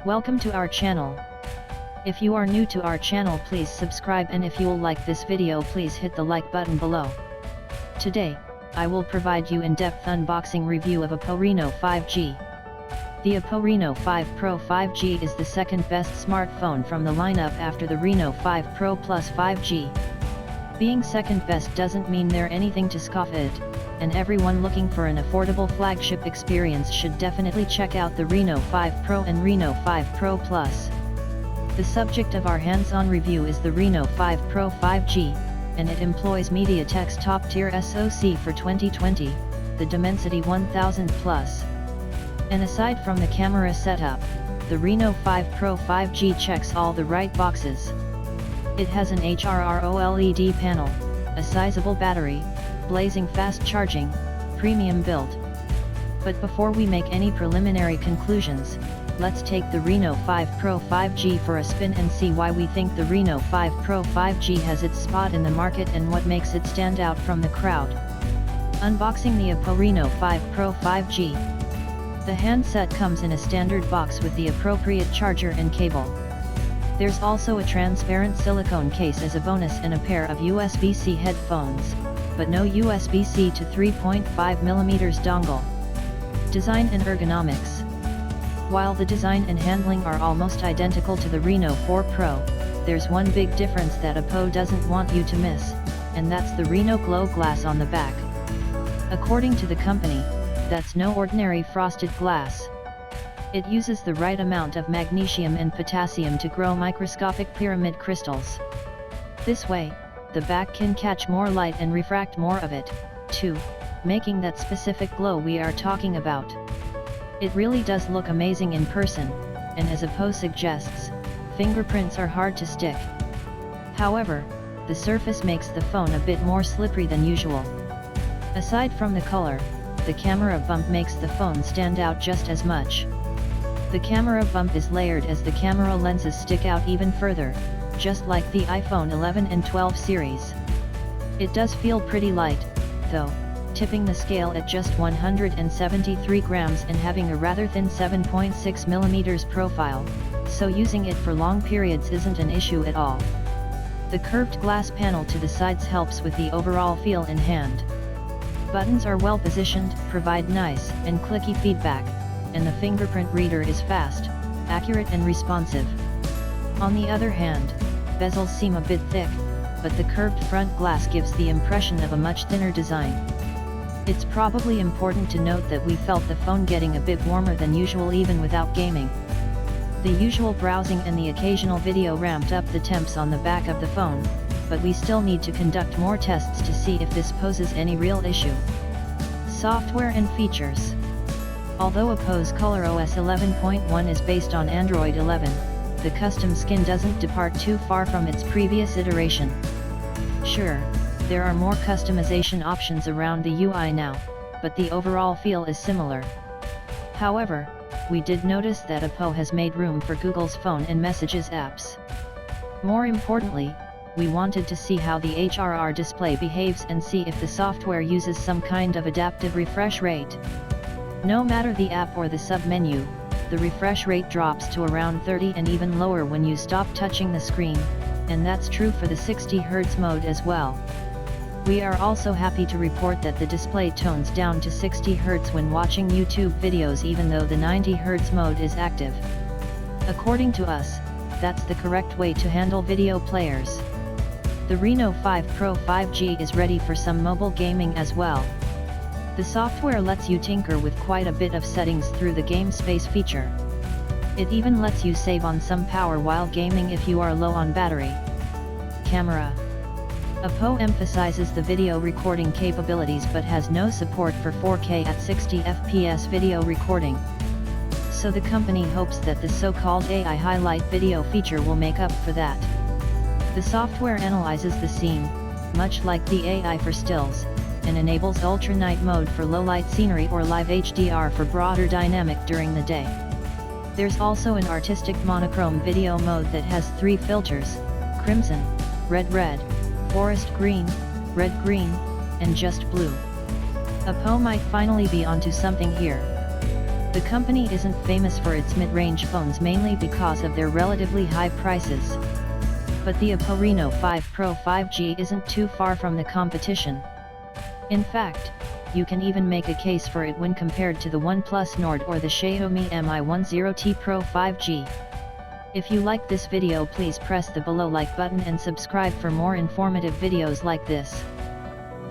Welcome to our channel. If you are new to our channel, please subscribe, and if you will like this video, please hit the like button below. Today, I will provide you in-depth unboxing review of Oppo Reno 5G. The Oppo Reno 5 Pro 5G is the second best smartphone from the lineup after the Reno 5 Pro Plus 5G. Being second best doesn't mean they're anything to scoff at, and everyone looking for an affordable flagship experience should definitely check out the Reno 5 Pro and Reno 5 Pro Plus. The subject of our hands-on review is the Reno 5 Pro 5G, and it employs MediaTek's top-tier SoC for 2020, the Dimensity 1000 Plus. And aside from the camera setup, the Reno 5 Pro 5G checks all the right boxes. It has an HRR OLED panel, a sizable battery, blazing fast charging, premium build. But before we make any preliminary conclusions, let's take the Reno 5 Pro 5G for a spin and see why we think the Reno 5 Pro 5G has its spot in the market and what makes it stand out from the crowd. Unboxing the Oppo Reno 5 Pro 5G. The handset comes in a standard box with the appropriate charger and cable. There's also a transparent silicone case as a bonus and a pair of USB-C headphones, but no USB-C to 3.5mm dongle. Design and ergonomics. While the design and handling are almost identical to the Reno 4 Pro, there's one big difference that Oppo doesn't want you to miss, and that's the Reno Glow glass on the back. According to the company, that's no ordinary frosted glass. It uses the right amount of magnesium and potassium to grow microscopic pyramid crystals. This way, the back can catch more light and refract more of it, too, making that specific glow we are talking about. It really does look amazing in person, and as Oppo suggests, fingerprints are hard to stick. However, the surface makes the phone a bit more slippery than usual. Aside from the color, the camera bump makes the phone stand out just as much. The camera bump is layered as the camera lenses stick out even further, just like the iPhone 11 and 12 series. It does feel pretty light, though, tipping the scale at just 173 grams and having a rather thin 7.6mm profile, so using it for long periods isn't an issue at all. The curved glass panel to the sides helps with the overall feel in hand. Buttons are well positioned, provide nice and clicky feedback, and the fingerprint reader is fast, accurate and responsive. On the other hand, bezels seem a bit thick, but the curved front glass gives the impression of a much thinner design. It's probably important to note that we felt the phone getting a bit warmer than usual even without gaming. The usual browsing and the occasional video ramped up the temps on the back of the phone, but we still need to conduct more tests to see if this poses any real issue. Software and features. Although Oppo's ColorOS 11.1 is based on Android 11, the custom skin doesn't depart too far from its previous iteration. Sure, there are more customization options around the UI now, but the overall feel is similar. However, we did notice that Oppo has made room for Google's Phone and Messages apps. More importantly, we wanted to see how the HRR display behaves and see if the software uses some kind of adaptive refresh rate. No matter the app or the sub-menu, the refresh rate drops to around 30 and even lower when you stop touching the screen, and that's true for the 60Hz mode as well. We are also happy to report that the display tones down to 60Hz when watching YouTube videos even though the 90Hz mode is active. According to us, that's the correct way to handle video players. The Reno 5 Pro 5G is ready for some mobile gaming as well. The software lets you tinker with quite a bit of settings through the Game Space feature. It even lets you save on some power while gaming if you are low on battery. Camera. Oppo emphasizes the video recording capabilities but has no support for 4K at 60 FPS video recording. So the company hopes that the so-called AI highlight video feature will make up for that. The software analyzes the scene, much like the AI for stills, and enables ultra night mode for low light scenery or live HDR for broader dynamic during the day. There's also an artistic monochrome video mode that has 3 filters: crimson, red, forest green, red green, and just blue. Oppo might finally be onto something here. The company isn't famous for its mid-range phones mainly because of their relatively high prices. But the Oppo Reno 5 Pro 5G isn't too far from the competition. In fact, you can even make a case for it when compared to the OnePlus Nord or the Xiaomi Mi 10T Pro 5G. If you like this video, please press the below like button and subscribe for more informative videos like this.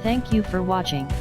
Thank you for watching.